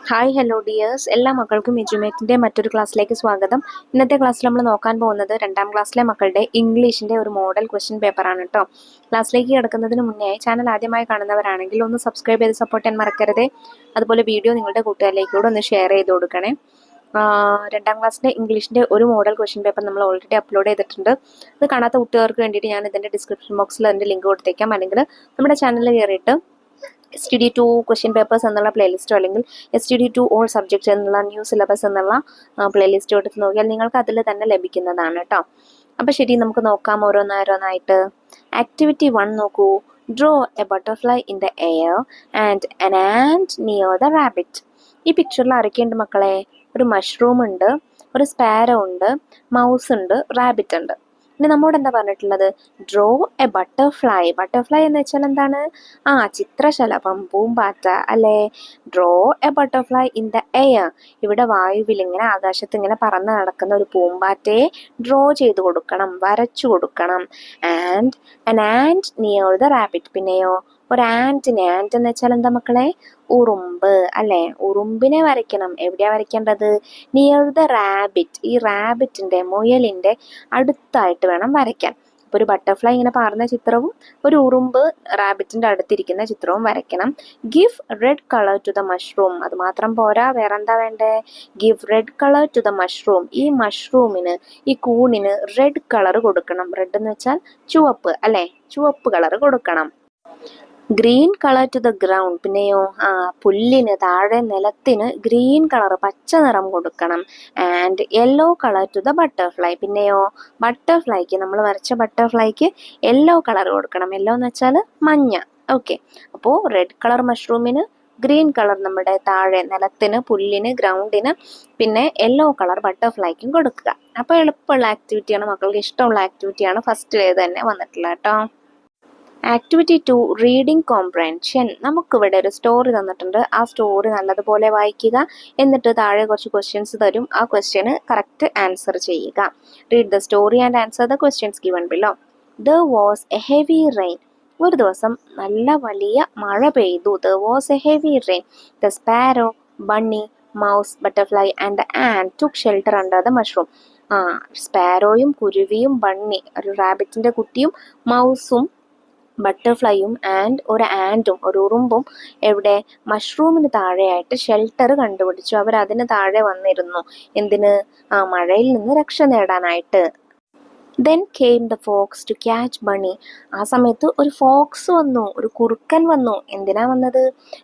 Hi hello dears, എല്ലാ മക്കൾക്കും എജ്യുമേറ്റിൻ്റെ മറ്റൊരു ക്ലാസ്സിലേക്ക് സ്വാഗതം. ഇന്നത്തെ ക്ലാസ്സിൽ നമ്മൾ നോക്കാൻ പോകുന്നത് 2ാം ക്ലാസ്സിലെ മക്കളുടെ ഇംഗ്ലീഷിൻ്റെ ഒരു മോഡൽ ക്വസ്റ്റ്യൻ പേപ്പറാണ് കേട്ടോ. ക്ലാസ്സിലേക്ക് കിടക്കുന്നതിന് മുന്നേ ചാനൽ ആദ്യമായി കാണുന്നവരാണെങ്കിൽ ഒന്ന് സബ്സ്ക്രൈബ് ചെയ്ത് സപ്പോർട്ട് ചെയ്യാൻ മറക്കരുതേ. അതുപോലെ വീഡിയോ നിങ്ങളുടെ കൂട്ടുകാരിലേക്ക് കൂടെ ഒന്ന് ഷെയർ ചെയ്ത് കൊടുക്കണേ. 2ാം ക്ലാസ്സിലെ ഇംഗ്ലീഷിൻ്റെ ഒരു മോഡൽ ക്വസ്റ്റ്യൻ പേപ്പർ നമ്മൾ ഓൾറെഡി അപ്ലോഡ് ചെയ്തിട്ടുണ്ട്. അത് കാണാത്ത കുട്ടികൾക്ക് വേണ്ടിയിട്ട് ഞാൻ ഇതിൻ്റെ ഡിസ്ക്രിപ്ഷൻ ബോക്സിൽ അതിൻ്റെ ലിങ്ക് കൊടുത്തേക്കാം. അല്ലെങ്കിൽ നമ്മുടെ ചാനലിൽ കയറിയിട്ട് STD2 ക്വസ്റ്റ്യൻ പേപ്പേഴ്സ് എന്നുള്ള പ്ലേലിസ്റ്റോ അല്ലെങ്കിൽ STD2 ഓൾ സബ്ജക്ട്സ് എന്നുള്ള ന്യൂ സിലബസ് എന്നുള്ള പ്ലേലിസ്റ്റോ എടുത്ത് നോക്കിയാൽ നിങ്ങൾക്ക് അതിൽ തന്നെ ലഭിക്കുന്നതാണ് കേട്ടോ. അപ്പോൾ ശരി, നമുക്ക് നോക്കാം ഓരോന്നായിട്ട്. ആക്ടിവിറ്റി 1 നോക്കൂ. Draw A butterfly in the air and an ant near the rabbit. ഈ പിക്ചറിൽ ആരൊക്കെയുണ്ട് മക്കളെ? ഒരു മഷ്റൂം ഉണ്ട്, ഒരു സ്പാരോ ഉണ്ട്, മൗസ് ഉണ്ട്, റാബിറ്റ് ഉണ്ട്. ഇനി നമ്മോട് എന്താ പറഞ്ഞിട്ടുള്ളത്? Draw A butterfly. ബട്ടർഫ്ലൈ എന്ന് വെച്ചാൽ എന്താണ്? ചിത്രശലഭം, പൂമ്പാറ്റ അല്ലേ? Draw A butterfly in the air. ഇവിടെ വായുവിൽ ഇങ്ങനെ ആകാശത്ത് ഇങ്ങനെ പറന്ന് നടക്കുന്ന ഒരു പൂമ്പാറ്റയെ ഡ്രോ ചെയ്ത് കൊടുക്കണം, വരച്ചു കൊടുക്കണം. And an ant near the rabbit. പിന്നെയോ ഒരു ആൻറ്റിനെ. ആൻറ്റ് എന്ന് വെച്ചാൽ എന്താ മക്കളെ? ഉറുമ്പ് അല്ലേ? ഉറുമ്പിനെ വരയ്ക്കണം. എവിടെയാ വരയ്ക്കേണ്ടത്? Near the rabbit. ഈ റാബിറ്റിന്റെ, മുയലിന്റെ അടുത്തായിട്ട് വേണം വരയ്ക്കാൻ. അപ്പോൾ ഒരു ബട്ടർഫ്ലൈ ഇങ്ങനെ പാറുന്ന ചിത്രവും ഒരു ഉറുമ്പ് റാബിറ്റിന്റെ അടുത്തിരിക്കുന്ന ചിത്രവും വരയ്ക്കണം. Give red colour to the mushroom. അത് മാത്രം പോരാ, വേറെന്താ വേണ്ടേ? Give red colour to the mushroom. ഈ മഷ്റൂമിന്, ഈ കൂണിന് റെഡ് കളർ കൊടുക്കണം. റെഡ് എന്ന് വെച്ചാൽ ചുവപ്പ് അല്ലേ? ചുവപ്പ് കളർ കൊടുക്കണം. Green colour to the ground. പിന്നെയോ പുല്ലിന്, താഴെ നിലത്തിന് ഗ്രീൻ കളർ, പച്ച നിറം കൊടുക്കണം. And yellow colour to the butterfly. പിന്നെയോ ബട്ടർഫ്ലൈക്ക്, നമ്മൾ വരച്ച ബട്ടർഫ്ലൈക്ക് യെല്ലോ കളർ കൊടുക്കണം. യെല്ലോ എന്ന് വെച്ചാൽ മഞ്ഞ. ഓക്കെ, അപ്പോൾ റെഡ് കളർ മഷ്റൂമിന്, ഗ്രീൻ കളർ നമ്മുടെ താഴെ നിലത്തിന്, പുല്ലിന്, ഗ്രൗണ്ടിന്, പിന്നെ യെല്ലോ കളർ ബട്ടർഫ്ലൈക്കും കൊടുക്കുക. അപ്പോൾ എളുപ്പമുള്ള ആക്ടിവിറ്റിയാണ്, മക്കൾക്ക് ഇഷ്ടമുള്ള ആക്ടിവിറ്റിയാണ്. ഫസ്റ്റിലേത് തന്നെ വന്നിട്ടുള്ള കേട്ടോ. Activity 2 reading comprehension. നമുക്കിവിടെ ഒരു സ്റ്റോറി തന്നിട്ടുണ്ട്. ആ സ്റ്റോറി നല്ലതുപോലെ വായിക്കുക. എന്നിട്ട് താഴെ കുറച്ച് ക്വസ്റ്റ്യൻസ് തരും. ആ ക്വസ്റ്റ്യന് കറക്റ്റ് ആൻസർ ചെയ്യുക. Read the story and answer the questions given below. There was a heavy rain. ഒരു ദിവസം നല്ല വലിയ മഴ പെയ്തു. There was a heavy rain. The sparrow, bunny, mouse, butterfly and the ant took shelter under the mushroom. സ്പാരോയും കുരുവിയും bunny, ഒരു റാബിറ്റിന്റെ കുട്ടിയും, മൗസും ബട്ടർഫ്ലൈയും ആൻഡ് ഒരു ആൻറ്റും, ഒരു ഉറുമ്പും എവിടെ? മഷ്റൂമിന് താഴെയായിട്ട് ഷെൽട്ടർ കണ്ടുപിടിച്ചു. അവർ അതിന് താഴെ വന്നിരുന്നു. എന്തിന്? മഴയിൽ നിന്ന് രക്ഷ നേടാനായിട്ട്. Then came the fox to catch bunny. ആ സമയത്ത് ഒരു ഫോക്സ് വന്നു, ഒരു കുറുക്കൻ വന്നു. എന്തിനാ വന്നത്?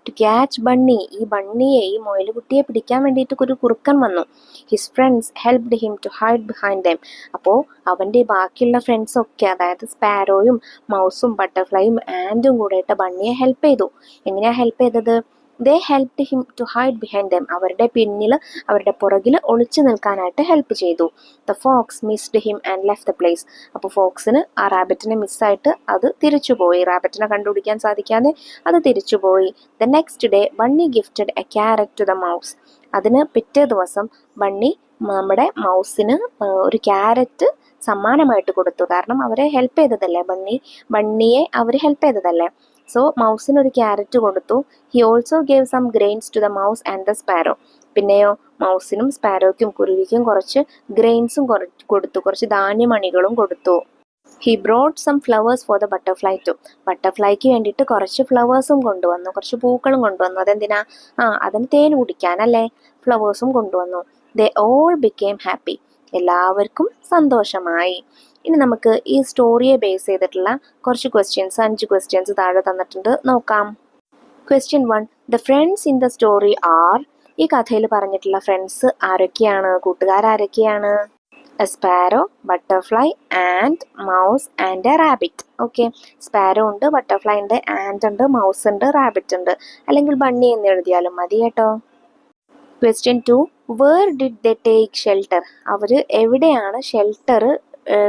To catch bunny. ഈ ബണ്ണിയെ, ഈ മുയലുകുട്ടിയെ പിടിക്കാൻ വേണ്ടിയിട്ട് ഒരു കുറുക്കൻ വന്നു. His friends helped him to hide behind them. അപ്പോൾ അവൻ്റെ ബാക്കിയുള്ള ഫ്രണ്ട്സ് ഒക്കെ, അതായത് സ്പാരോയും മൗസും ബട്ടർഫ്ലൈയും ആൻറ്റും കൂടെയിട്ട് ബണ്ണിയെ ഹെൽപ്പ് ചെയ്തു. എങ്ങനെയാ ഹെൽപ്പ് ചെയ്തത്? They helped him to hide behind them. അവരുടെ പിന്നിൽ, അവരുടെ പുറകിൽ ഒളിച്ചു നിൽക്കാനായിട്ട് ഹെൽപ്പ് ചെയ്തു. The fox missed him and left the place. അപ്പോൾ ഫോക്സിന് ആ റാബിറ്റിനെ മിസ്സായിട്ട് അത് തിരിച്ചുപോയി. റാബിറ്റിനെ കണ്ടുപിടിക്കാൻ സാധിക്കാതെ അത് തിരിച്ചുപോയി. The next day, Bunny gifted a carrot to the mouse. അതിന് പിറ്റേ ദിവസം ബണ്ണി നമ്മുടെ മൗസിന് ഒരു ക്യാരറ്റ് സമ്മാനമായിട്ട് കൊടുത്തു. കാരണം അവരെ ഹെൽപ്പ് ചെയ്തതല്ലേ, ബണ്ണിയെ അവർ ഹെൽപ്പ് ചെയ്തതല്ലേ. സോ മൗസിന് ഒരു ക്യാരറ്റ് കൊടുത്തു. He also gave some grains to the mouse and the sparrow. പിന്നെയോ മൗസിനും സ്പാരോയ്ക്കും കുരുവിക്കും കുറച്ച് ഗ്രെയിൻസും കൊടുത്തു, കുറച്ച് ധാന്യമണികളും കൊടുത്തു. He brought some flowers for the butterfly too. ബട്ടർഫ്ലൈക്ക് വേണ്ടിയിട്ട് കുറച്ച് ഫ്ലവേഴ്സും കൊണ്ടുവന്നു, കുറച്ച് പൂക്കളും കൊണ്ടുവന്നു. അതെന്തിനാ? അതിന് തേൻ കുടിക്കാനല്ലേ. ഫ്ലവേഴ്സും കൊണ്ടുവന്നു. They all became happy. എല്ലാവർക്കും സന്തോഷമായി. ഇനി നമുക്ക് ഈ സ്റ്റോറിയെ ബേസ് ചെയ്തിട്ടുള്ള കുറച്ച് ക്വസ്റ്റ്യൻസ്, 5 ക്വസ്റ്റ്യൻസ് താഴെ തന്നിട്ടുണ്ട്, നോക്കാം. Question 1. The friends in the story are. ഈ കഥയിൽ പറഞ്ഞിട്ടുള്ള ഫ്രണ്ട്സ് ആരൊക്കെയാണ്? കൂട്ടുകാരാരൊക്കെയാണ്? A sparrow, butterfly, and, mouse and a rabbit. Okay, sparrow ഉണ്ട്, ബട്ടർഫ്ലൈ ഉണ്ട്, ആൻഡ് ഉണ്ട്, മൗസ് ഉണ്ട്, റാബിറ്റ് ഉണ്ട്. അല്ലെങ്കിൽ ബണ്ണി എന്ന് എഴുതിയാലും മതി കേട്ടോ. Question 2. Where did they take shelter? അവർ എവിടെയാണ് ഷെൽട്ടർ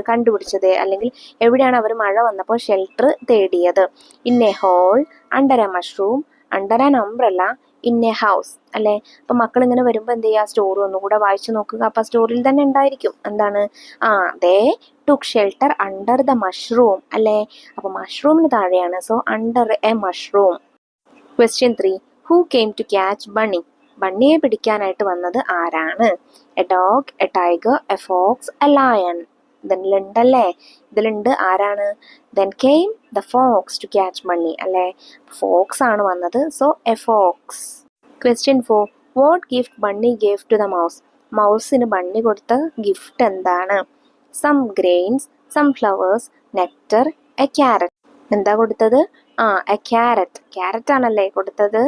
കണ്ടുപിടിച്ചത്, അല്ലെങ്കിൽ എവിടെയാണ് അവർ മഴ വന്നപ്പോൾ ഷെൽട്ടർ തേടിയത്? In a hole, under a mushroom, under an umbrella, in a house അല്ലേ. അപ്പം മക്കൾ ഇങ്ങനെ വരുമ്പോൾ എന്ത് ചെയ്യുക? സ്റ്റോറി ഒന്നുകൂടെ വായിച്ചു നോക്കുക. അപ്പം സ്റ്റോറിയിൽ തന്നെ ഉണ്ടായിരിക്കും. എന്താണ്? They took shelter under the mushroom അല്ലേ. അപ്പം മഷ്റൂമിന് താഴെയാണ്. So under a mushroom. Question 3. Who came to catch Bunny? ബണ്ണിയെ പിടിക്കാനായിട്ട് വന്നത് ആരാണ്? A dog, a tiger, a fox, a lion. ഇതിലുണ്ടല്ലേ, ഇതിലുണ്ട് ആരാണ്? Then came the fox to catch bunny അല്ലേ, ഫോക്സ് ആണ് വന്നത്. So a fox. Question 4. What gift bunny gave to the mouse? മൗസിന് ബണ്ണി കൊടുത്ത ഗിഫ്റ്റ് എന്താണ്? Some grains, some flowers, nectar, a carrot. എന്താ കൊടുത്തത്? A carrot. ക്യാരറ്റ് ആണല്ലേ കൊടുത്തത്.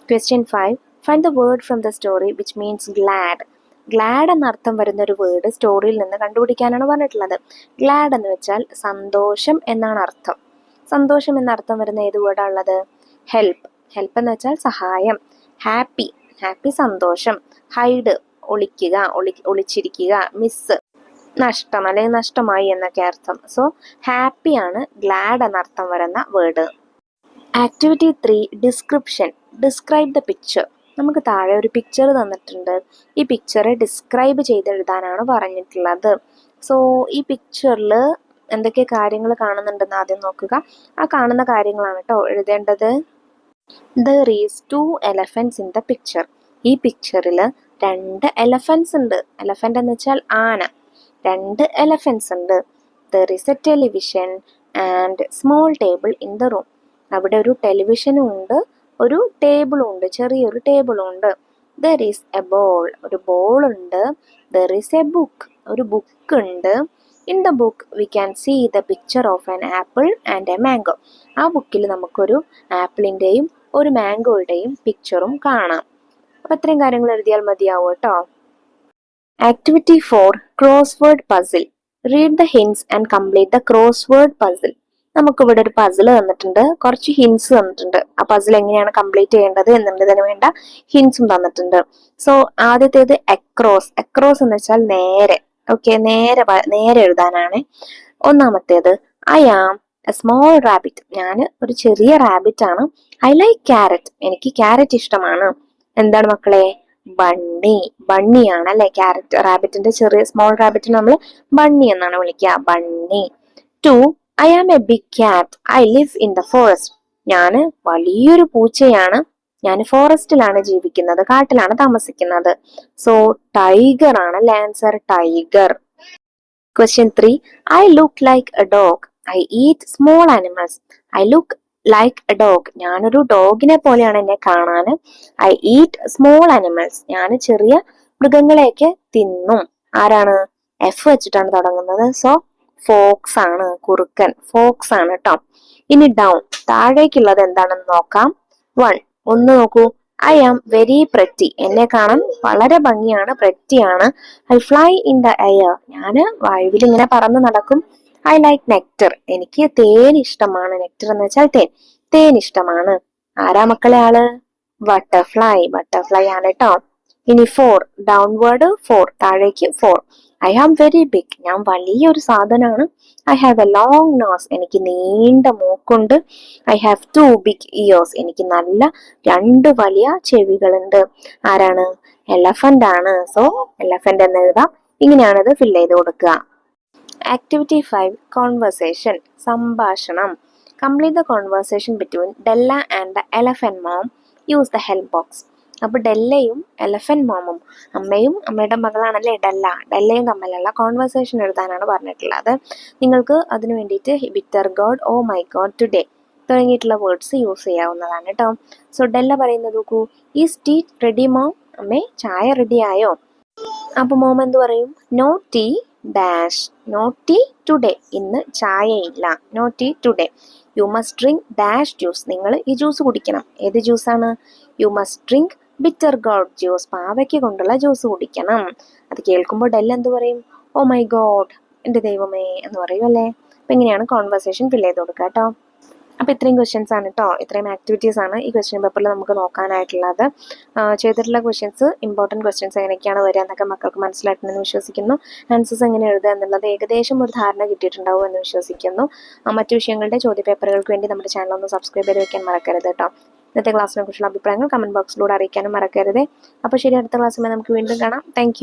Question 5. Find the word from the story which means glad. Glad എന്നർത്ഥം വരുന്ന ഒരു വേർഡ് സ്റ്റോറിയിൽ നിന്ന് കണ്ടുപിടിക്കാനാണ് പറഞ്ഞിട്ടുള്ളത്. ഗ്ലാഡ് എന്ന് വെച്ചാൽ സന്തോഷം എന്നാണ് അർത്ഥം. സന്തോഷം എന്നർത്ഥം വരുന്ന ഏത് വേർഡാണ് ഉള്ളത്? ഹെൽപ്പ്. ഹെൽപ്പ് എന്ന് വെച്ചാൽ സഹായം. ഹാപ്പി. ഹാപ്പി സന്തോഷം. ഹൈഡ് ഒളിക്കുക, ഒളിച്ചിരിക്കുക. മിസ് നഷ്ടം അല്ലെങ്കിൽ നഷ്ടമായി എന്നൊക്കെ അർത്ഥം. സോ ഹാപ്പിയാണ് ഗ്ലാഡ് എന്നർത്ഥം വരുന്ന word. Activity 3 description. Describe the picture. നമുക്ക് താഴെ ഒരു പിക്ചർ തന്നിട്ടുണ്ട്. ഈ പിക്ചറെ ഡിസ്ക്രൈബ് ചെയ്തെഴുതാനാണ് പറഞ്ഞിട്ടുള്ളത്. സോ ഈ പിക്ചറിൽ എന്തൊക്കെ കാര്യങ്ങൾ കാണുന്നുണ്ടെന്ന് ആദ്യം നോക്കുക. ആ കാണുന്ന കാര്യങ്ങളാണ് കേട്ടോ എഴുതേണ്ടത്. There is 2 elephants in the picture. ഈ പിക്ചറിൽ 2 എലഫൻസ് ഉണ്ട്. എലഫന്റ് എന്ന് വെച്ചാൽ ആന. 2 എലഫൻസ് ഉണ്ട്. There is a television and small table in the room. അവിടെ ഒരു ടെലിവിഷനും ഉണ്ട്, ഒരു ടേബിളും ഉണ്ട്, ചെറിയൊരു ടേബിളും ഉണ്ട്. There is a ball. ഒരു ബോൾ ഉണ്ട്. There is a book. ഒരു ബുക്ക് ഉണ്ട്. In the book we can see the picture of an apple and a mango. ആ ബുക്കിൽ നമുക്കൊരു ആപ്പിളിൻ്റെയും ഒരു മാംഗോയുടെയും പിക്ചറും കാണാം. അപ്പം ഇത്രയും കാര്യങ്ങൾ എഴുതിയാൽ മതിയാവും കേട്ടോ. Activity 4 crossword puzzle. Read the hints and complete the crossword puzzle. നമുക്കിവിടെ ഒരു പസിൽ തന്നിട്ടുണ്ട്, കുറച്ച് ഹിൻസ് തന്നിട്ടുണ്ട്. ആ പസിൽ എങ്ങനെയാണ് കംപ്ലീറ്റ് ചെയ്യേണ്ടത് എന്നുള്ളതിന് വേണ്ട ഹിൻസും തന്നിട്ടുണ്ട്. സോ ആദ്യത്തേത് എക്രോസ്. എക്രോസ് എന്ന് വെച്ചാൽ നേരെ. ഓക്കെ, നേരെ എഴുതാനാണ്. ഒന്നാമത്തേത് I am a small rabbit. ഞാൻ ഒരു ചെറിയ റാബിറ്റ് ആണ്. I like carrot. എനിക്ക് ക്യാരറ്റ് ഇഷ്ടമാണ്. എന്താണ് മക്കളെ? ബണ്ണി. ബണ്ണിയാണ് അല്ലെ ക്യാരറ്റ്. റാബിറ്റിന്റെ ചെറിയ സ്മോൾ റാബിറ്റിന് നമ്മൾ ബണ്ണി എന്നാണ് വിളിക്കുക. Bunny. 2 I am a big cat. I live in the forest. ഞാൻ വലിയൊരു പൂച്ചയാണ്. ഞാൻ ഫോറസ്റ്റിലാണ് ജീവിക്കുന്നത്, കാട്ടിലാണ് താമസിക്കുന്നത്. സോ ടൈഗർ ആണ് അല്ലെ answer. Tiger. Question 3 I look like A dog. I eat small animals. I look like A dog. ഞാനൊരു ഡോഗിനെ പോലെയാണ് എന്നെ കാണാൻ. I eat small animals. ഞാൻ ചെറിയ മൃഗങ്ങളെയൊക്കെ തിന്നും. ആരാണ്? എഫ് വെച്ചിട്ടാണ് തുടങ്ങുന്നത്. സോ ഫോക്സ് ആണ്, കുറുക്കൻ. ഫോക്സ് ആണ് കേട്ടോ. ഇനി ഡൗൺ, താഴേക്കുള്ളത് എന്താണെന്ന് നോക്കാം. 1 ഒന്ന് നോക്കൂ. I am very pretty. എന്നെ കാണാൻ വളരെ ഭംഗിയാണ്, പ്രെറ്റിയാണ്. I fly in the air. ഞാന് വായുവിൽ ഇങ്ങനെ പറന്ന് നടക്കും. I like nectar. എനിക്ക് തേൻ ഇഷ്ടമാണ്. നെക്ടർ എന്ന് വെച്ചാൽ തേൻ. തേൻ ഇഷ്ടമാണ്. ആരാ മക്കളെ ആള്? ബട്ടർഫ്ലൈ. ബട്ടർഫ്ലൈ ആണ് കേട്ടോ. ഇനി 4 ഡൗൺവേർഡ്. 4 താഴേക്ക്. 4 ഐ ആം വെരി ബിഗ്. ഞാൻ വലിയൊരു സാധനമാണ്. I have a long nose. എനിക്ക് നീണ്ട മൂക്കുണ്ട്. I have 2 big ears. എനിക്ക് നല്ല 2 വലിയ ചെവികളുണ്ട്. ആരാണ്? എലഫന്റ് ആണ്. സോ എലഫന്റ് എന്ന് എഴുതാം. ഇങ്ങനെയാണ് ഇത് ഫില്ല് ചെയ്ത് കൊടുക്കുക. Activity 5 conversation. സംഭാഷണം. Complete the conversation between Della and the elephant mom. Use the help box. അപ്പൊ ഡെല്ലയും എലഫന്റ് മോമും, അമ്മയും അമ്മയുടെ മകളാണല്ലേ ഡെല്ല, ഡെല്ലയും തമ്മിലുള്ള കോൺവെർസേഷൻ എഴുതാനാണ് പറഞ്ഞിട്ടുള്ളത്. നിങ്ങൾക്ക് അതിനു വേണ്ടിയിട്ട് bitter gourd, oh my God, today തുടങ്ങിയിട്ടുള്ള വേർഡ്സ് യൂസ് ചെയ്യാവുന്നതാണ് കേട്ടോ. സോ ഡെല്ല പറയുന്നത് നോക്കൂ. Is tea ready mom? അമ്മേ ചായ റെഡി ആയോ? അപ്പൊ മോം എന്ത് പറയും? No tea dash. No tea today. ഇന്ന് ചായയില്ല. No tea today. You must drink dash juice. നിങ്ങൾ ഈ ജ്യൂസ് കുടിക്കണം. ഏത് ജ്യൂസാണ്? You must drink bitter gourd juice. പാവയ്ക്ക് കൊണ്ടുള്ള ജ്യൂസ് കുടിക്കണം. അത് കേൾക്കുമ്പോൾ ഡെല്ല എന്ത് പറയും? ഓ മൈ ഗോഡ്, എൻ്റെ ദൈവമേ എന്ന് പറയും അല്ലേ. അപ്പം ഇങ്ങനെയാണ് കോൺവെർസേഷൻ ഫിൽ ചെയ്ത് കൊടുക്കുക കേട്ടോ. അപ്പോൾ ഇത്രയും ക്വസ്റ്റ്യൻസ് ആണ് കേട്ടോ, ഇത്രയും ആക്ടിവിറ്റീസ് ആണ് ഈ ക്വസ്റ്റ്യൻ പേപ്പറിൽ നമുക്ക് നോക്കാനായിട്ടുള്ളത്. ചെയ്തിട്ടുള്ള ക്വസ്റ്റ്യൻസ്, ഇമ്പോർട്ടൻറ്റ് ക്വസ്റ്റ്യൻസ് എങ്ങനെയൊക്കെയാണ് വരിക എന്നൊക്കെ മക്കൾക്ക് മനസ്സിലായിട്ടുണ്ടെന്ന് വിശ്വസിക്കുന്നു. ആൻസേഴ്സ് എങ്ങനെ എഴുതുക എന്നുള്ളത് ഏകദേശം ഒരു ധാരണ കിട്ടിയിട്ടുണ്ടാവും എന്ന് വിശ്വസിക്കുന്നു. മറ്റു വിഷയങ്ങളുടെ ചോദ്യപേപ്പറുകൾക്ക് വേണ്ടി നമ്മുടെ ചാനൽ ഒന്ന് സബ്സ്ക്രൈബ് ചെയ്ത് വെക്കാൻ മറക്കരുത് കേട്ടോ. ഇന്നത്തെ ക്ലാസ്സിനെ കുറിച്ചുള്ള അഭിപ്രായങ്ങൾ കമൻറ്റ് ബോക്സിലൂടെ അറിയിക്കാനും മറക്കരുത്. അപ്പോൾ ശരി, അടുത്ത ക്ലാസ്സിൽ നമുക്ക് വീണ്ടും കാണാം. താങ്ക്